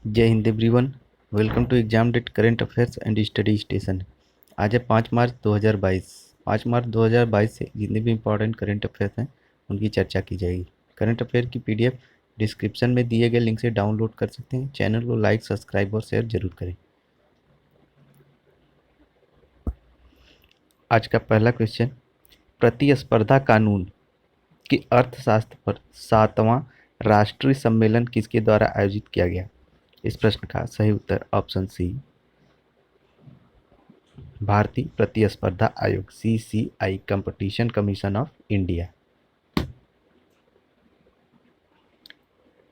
जय हिंद everyone. Welcome to exam date current affairs and study station. आज है 5 मार्च 2022। 5 मार्च 2022 से जितने भी इंपॉर्टेंट करेंट अफेयर्स हैं उनकी चर्चा की जाएगी। करंट अफेयर की पीडीएफ डिस्क्रिप्शन में दिए गए लिंक से डाउनलोड कर सकते हैं। चैनल को लाइक, सब्सक्राइब और शेयर जरूर करें। आज का पहला क्वेश्चन, प्रतिस्पर्धा कानून के अर्थशास्त्र पर 7वां राष्ट्रीय सम्मेलन किसके द्वारा आयोजित किया गया? इस प्रश्न का सही उत्तर ऑप्शन सी, भारतीय प्रतिस्पर्धा आयोग, CCI, competition commission of India.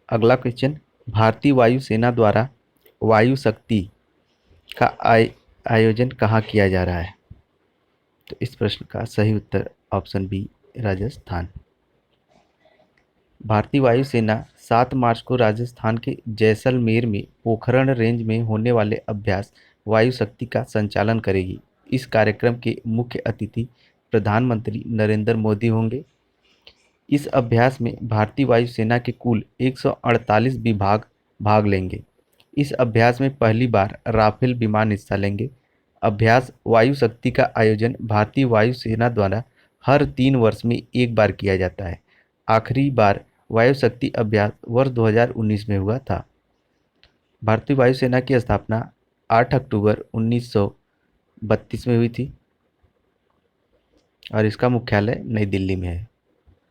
अगला क्वेश्चन, भारतीय वायुसेना द्वारा वायु शक्ति का आयोजन कहाँ किया जा रहा है? तो इस प्रश्न का सही उत्तर ऑप्शन बी, राजस्थान। भारतीय वायुसेना 7 मार्च को राजस्थान के जैसलमेर में पोखरण रेंज में होने वाले अभ्यास वायु शक्ति का संचालन करेगी। इस कार्यक्रम के मुख्य अतिथि प्रधानमंत्री नरेंद्र मोदी होंगे। इस अभ्यास में भारतीय वायुसेना के कुल 148 विभाग भाग लेंगे। इस अभ्यास में पहली बार राफेल विमान हिस्सा लेंगे। अभ्यास वायु शक्ति का आयोजन भारतीय वायुसेना द्वारा हर 3 वर्ष में एक बार किया जाता है। आखिरी बार वायु शक्ति अभ्यास वर्ष 2019 में हुआ था। भारतीय वायुसेना की स्थापना 8 अक्टूबर 1932 में हुई थी और इसका मुख्यालय नई दिल्ली में है।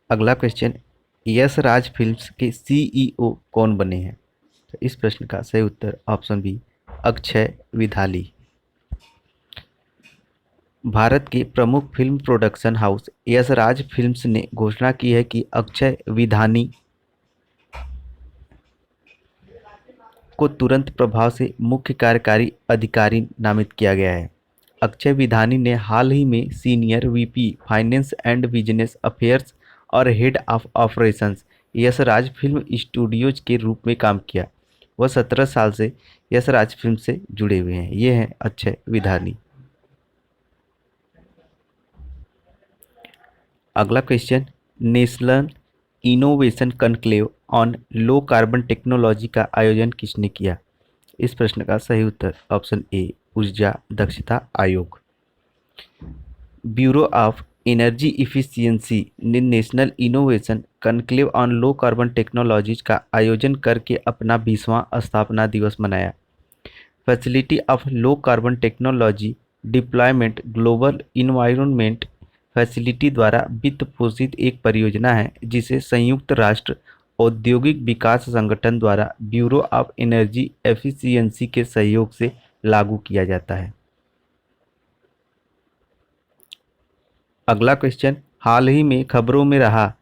अगला क्वेश्चन, यश राज फिल्म्स के सीईओ कौन बने हैं? तो इस प्रश्न का सही उत्तर ऑप्शन बी, अक्षय विधाली। भारत के प्रमुख film production house Yash Raj films ने घोषणा की है कि अक्षय विधानी को तुरंत प्रभाव से मुख्य कार्यकारी अधिकारी नामित किया गया है। अक्षय विधानी ने हाल ही में senior VP finance and business affairs और head of operations Yashraj film studios के रूप में काम किया। वह 17 साल से यशराज फिल्म से जुड़े हुए हैं। ये हैं अक्षय विधानी। अगला question, national innovation conclave on low carbon technology का आयोजन किसने किया? इस प्रश्न का सही उत्तर ऑप्शन ए, ऊर्जा दक्षता आयोग। ब्यूरो ऑफ एनर्जी इफिशियंसी ने national innovation conclave on low carbon technologies का आयोजन करके अपना 20वां स्थापना दिवस मनाया। Facility of low carbon technology deployment global environment facility द्वारा वित्त पोषित एक परियोजना है जिसे संयुक्त राष्ट्र औद्योगिक विकास संगठन द्वारा ब्यूरो ऑफ एनर्जी एफिशिएंसी के सहयोग से लागू किया जाता है। अगला क्वेश्चन, हाल ही में खबरों में रहा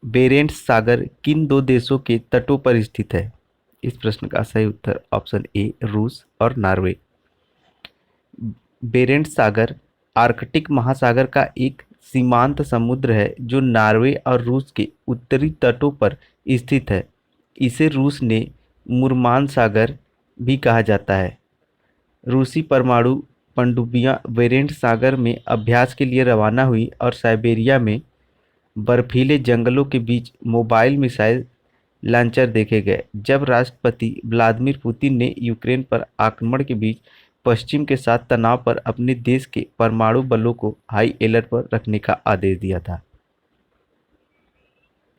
बेरेंट्स सागर किन दो देशों के तटों पर स्थित है? इस प्रश्न का सही उत्तर ऑप्शन ए, रूस और नॉर्वे। बेरेंट्स सागर आर्कटिक महासागर का एक सीमांत समुद्र है जो नॉर्वे और रूस के उत्तरी तटों पर स्थित है। इसे रूस ने मुरमान सागर भी कहा जाता है। रूसी परमाणु पनडुब्बियां बेरेंट्स सागर में अभ्यास के लिए रवाना हुई और साइबेरिया में बर्फीले जंगलों के बीच मोबाइल मिसाइल लॉन्चर देखे गए। जब राष्ट्रपति व्लादिमीर पुतिन ने यूक्रेन पर आक्रमण के बीच पश्चिम के साथ तनाव पर अपने देश के परमाणु बलों को हाई अलर्ट पर रखने का आदेश दिया था।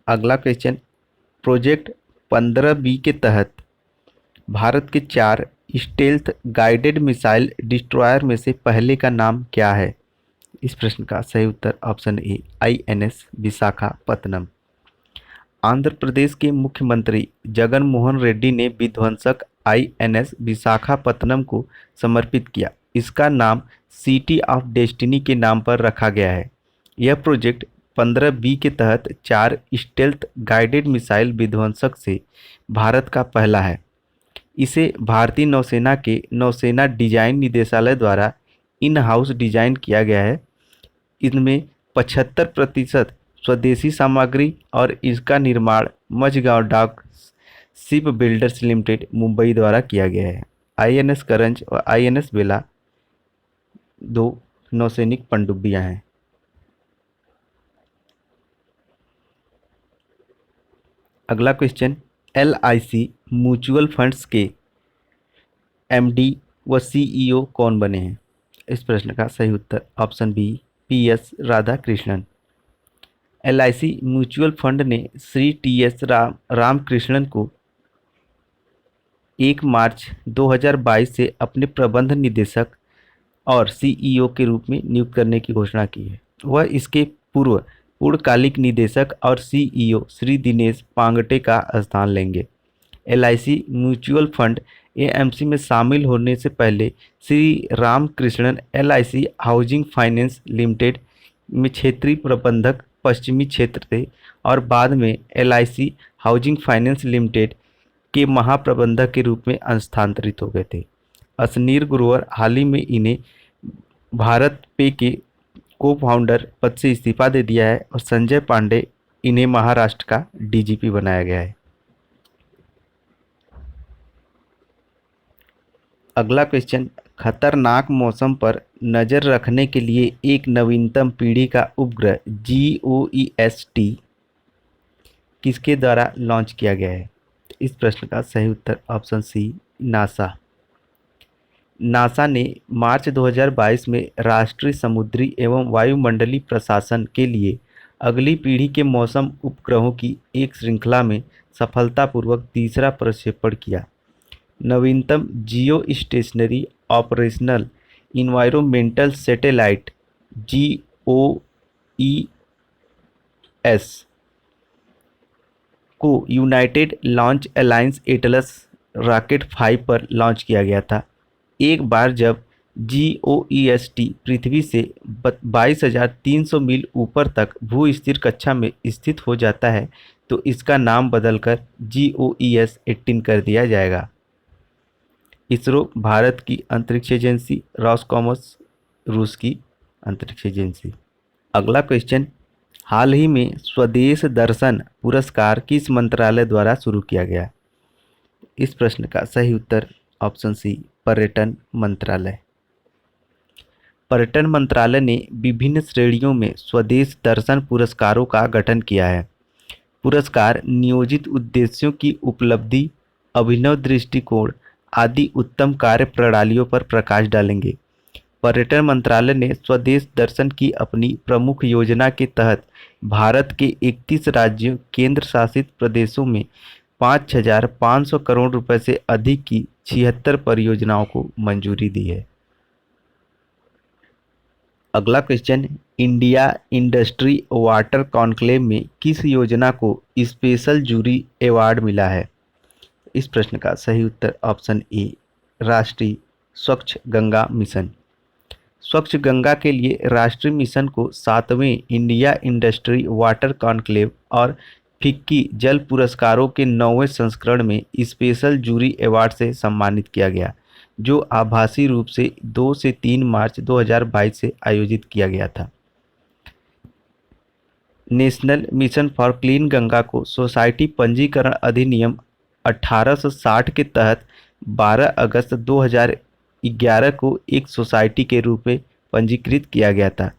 अगला क्वेश्चन, प्रोजेक्ट 15B के तहत भारत के 4 स्टेल्थ गाइडेड मिसाइल डिस्ट्रॉयर में से पहले का नाम क्या है? इस प्रश्न का सही उत्तर option A, INS Visakhapatnam. Andhra Pradesh के मुख्यमंत्री जगन मोहन रेड्डी ने विध्वंसक INS विशाखापत्तनम को समर्पित किया। इसका नाम सिटी ऑफ डेस्टिनी के नाम पर रखा गया है। यह प्रोजेक्ट 15B के तहत 4 स्टेल्थ गाइडेड मिसाइल विध्वंसक से भारत का पहला है। इसे भारतीय नौसेना के नौसेना डिजाइन निदेशालय द्वारा इन हाउस डिजाइन किया गया है। इनमें 75% स्वदेशी सामग्री और इसका निर्माण Mazagon dock shipbuilders limited Mumbai द्वारा किया गया है। INS करंज और INS बेला 2 नौसैनिक पनडुब्बियां हैं। अगला क्वेश्चन, LIC म्यूचुअल फंड्स के एमडी व सीईओ कौन बने हैं? इस प्रश्न का सही उत्तर option B PS Radhakrishnan. LIC mutual fund ने श्री टीएस रामकृष्णन को 1 मार्च 2022 से अपने प्रबंध निदेशक और सीईओ के रूप में नियुक्त करने की घोषणा की है। वह इसके पूर्व पूर्णकालिक निदेशक और सीईओ श्री दिनेश पांगटे का स्थान लेंगे। एलआईसी म्यूचुअल फंड एएमसी में शामिल होने से पहले Shri Ramakrishnan LIC housing finance limited में क्षेत्रीय प्रबंधक पश्चिमी क्षेत्र थे और बाद में एलआईसी हाउसिंग फाइनेंस लिमिटेड के महाप्रबंधक के रूप में स्थानांतरित हो गए थे। अशनीर ग्रोवर हाल ही में इन्हें भारत पे के को फाउंडर पद से इस्तीफा दे दिया है और संजय पांडे इन्हें महाराष्ट्र का डीजीपी बनाया गया है। अगला क्वेश्चन, खतरनाक मौसम पर नज़र रखने के लिए एक नवीनतम पीढ़ी का उपग्रह GOES-T किसके द्वारा लॉन्च किया गया है? इस प्रश्न का सही उत्तर ऑप्शन सी नासा। नासा ने मार्च 2022 में राष्ट्रीय समुद्री एवं वायुमंडलीय प्रशासन के लिए अगली पीढ़ी के मौसम उपग्रहों की एक श्रृंखला में सफलतापूर्वक तीसरा प्रक्षेपण किया। नवीनतम जियो stationery operational environmental satellite GOES को United launch alliance Atlas rocket 5 पर लॉन्च किया गया था। एक बार जब GOES-T पृथ्वी से 22,300 मील ऊपर तक भू-स्थिर कक्षा में स्थित हो जाता है तो इसका नाम बदलकर GOES-18 कर दिया जाएगा। इसरो भारत की अंतरिक्ष एजेंसी, रॉसकॉमोस रूस की अंतरिक्ष एजेंसी। अगला क्वेश्चन, हाल ही में स्वदेश दर्शन पुरस्कार किस मंत्रालय द्वारा शुरू किया गया? इस प्रश्न का सही उत्तर ऑप्शन सी पर्यटन मंत्रालय। पर्यटन मंत्रालय ने विभिन्न श्रेणियों में स्वदेश दर्शन पुरस्कारों का गठन किया है। पुरस्कार नियोजित उद्देश्यों की उपलब्धि, अभिनव दृष्टिकोण आदि उत्तम कार्य प्रणालियों पर प्रकाश डालेंगे। पर्यटन मंत्रालय ने स्वदेश दर्शन की अपनी प्रमुख योजना के तहत भारत के 31 राज्यों केंद्र शासित प्रदेशों में 5,500 करोड़ रुपए से अधिक की 76 परियोजनाओं को मंजूरी दी है। अगला question, India industry water conclave में किस योजना को स्पेशल जूरी अवार्ड मिला है? इस प्रश्न का सही उत्तर ऑप्शन ए राष्ट्रीय स्वच्छ गंगा मिशन। स्वच्छ गंगा के लिए राष्ट्रीय मिशन को 7वें इंडिया इंडस्ट्री वाटर कॉन्क्लेव और फिक्की जल पुरस्कारों के 9वें संस्करण में स्पेशल जूरी अवार्ड से सम्मानित किया गया, जो आभासी रूप से 2 से 3 मार्च 2022 से आयोजित किया गया था। National mission for clean Ganga को सोसाइटी पंजीकरण अधिनियम 1860 के तहत 12 अगस्त 2011 को एक सोसाइटी के रूप में पंजीकृत किया गया था।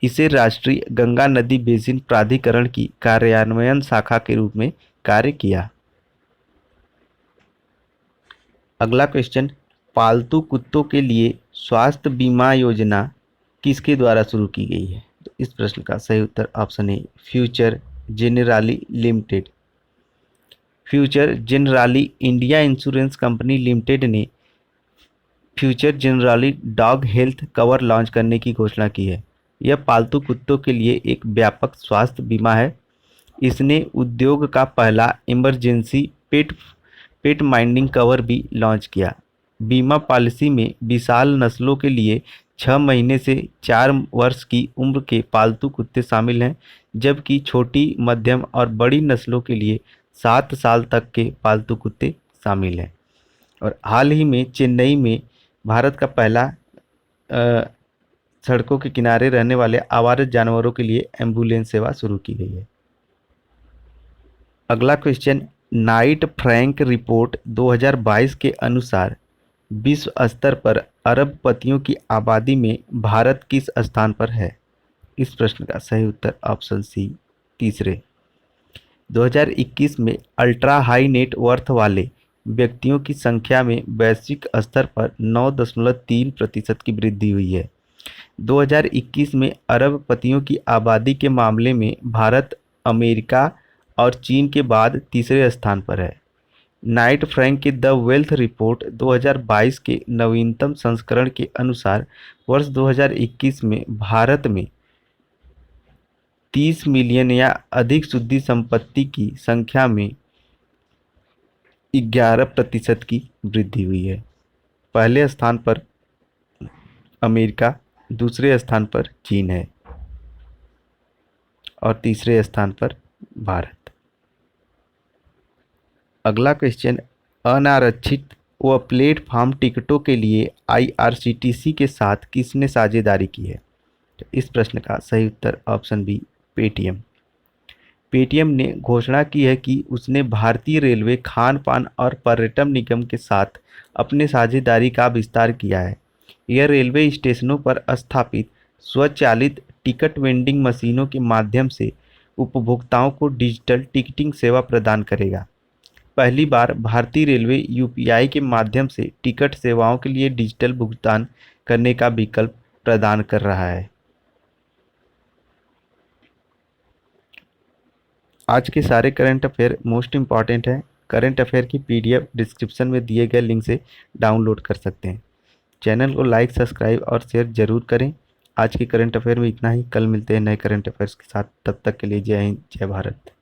इसे राष्ट्रीय गंगा नदी बेसिन प्राधिकरण की कार्यान्वयन शाखा के रूप में कार्य किया। अगला क्वेश्चन, पालतू कुत्तों के लिए स्वास्थ्य बीमा योजना किसके द्वारा शुरू की गई है? तो इस प्रश्न का सही उत्तर option A future Generali limited. Future Generali India insurance company limited ने future Generali dog health cover launch करने की घोषणा की है। यह पालतू कुत्तों के लिए एक व्यापक स्वास्थ्य बीमा है। इसने उद्योग का पहला इमरजेंसी पेट माइंडिंग कवर भी लॉन्च किया। बीमा पॉलिसी में विशाल नस्लों के लिए 6 महीने से 4 वर्ष की उम्र के पालतू कुत्ते शामिल हैं, जबकि छोटी, मध्यम और बड़ी नस्लों के लिए 7 साल तक के पालतू कुत्ते शामिल हैं। और हाल ही में चेन्नई में भारत का पहला सड़कों के किनारे रहने वाले आवारा जानवरों के लिए एम्बुलेंस सेवा शुरू की गई है। अगला क्वेश्चन, नाइट फ्रैंक रिपोर्ट 2022 के अनुसार विश्व स्तर पर अरबपतियों की आबादी में भारत किस स्थान पर है? इस प्रश्न का सही उत्तर ऑप्शन सी तीसरे। 2021 में अल्ट्रा हाई नेट वर्थ वाले व्यक्तियों की संख्या में वैश्विक स्तर पर 9.3% की वृद्धि हुई है। 2021 में अरबपतियों की आबादी के मामले में भारत अमेरिका और चीन के बाद तीसरे स्थान पर है। नाइट फ्रैंक के द वेल्थ रिपोर्ट 2022 के नवीनतम संस्करण के अनुसार वर्ष 2021 में भारत में 30 मिलियन या अधिक शुद्ध संपत्ति की संख्या में 11% की वृद्धि हुई है। पहले स्थान पर अमेरिका, दूसरे स्थान पर चीन है और तीसरे स्थान पर भारत। अगला क्वेश्चन, अनारक्षित व प्लेटफॉर्म टिकटों के लिए आईआरसीटीसी के साथ किसने साझेदारी की है? तो इस प्रश्न का सही उत्तर ऑप्शन बी, पेटीएम। पेटीएम ने घोषणा की है कि उसने भारतीय रेलवे, खान पान और पर्यटन निगम के साथ अपने साझेदारी का विस्तार किया है। यह रेलवे स्टेशनों पर स्थापित स्वचालित टिकट वेंडिंग मशीनों के माध्यम से उपभोक्ताओं को डिजिटल टिकटिंग सेवा प्रदान करेगा। पहली बार भारतीय रेलवे यूपीआई के माध्यम से टिकट सेवाओं के लिए डिजिटल भुगतान करने का विकल्प प्रदान कर रहा है। आज के सारे करंट अफेयर मोस्ट इम्पॉर्टेंट है। करंट अफेयर की पीडीएफ डिस्क्रिप्शन में दिए गए लिंक से डाउनलोड कर सकते हैं। चैनल को लाइक, सब्सक्राइब और शेयर जरूर करें। आज के करंट अफेयर में इतना ही। कल मिलते हैं नए करंट अफेयर्स के साथ। तब तक के लिए जय हिंद, जय भारत।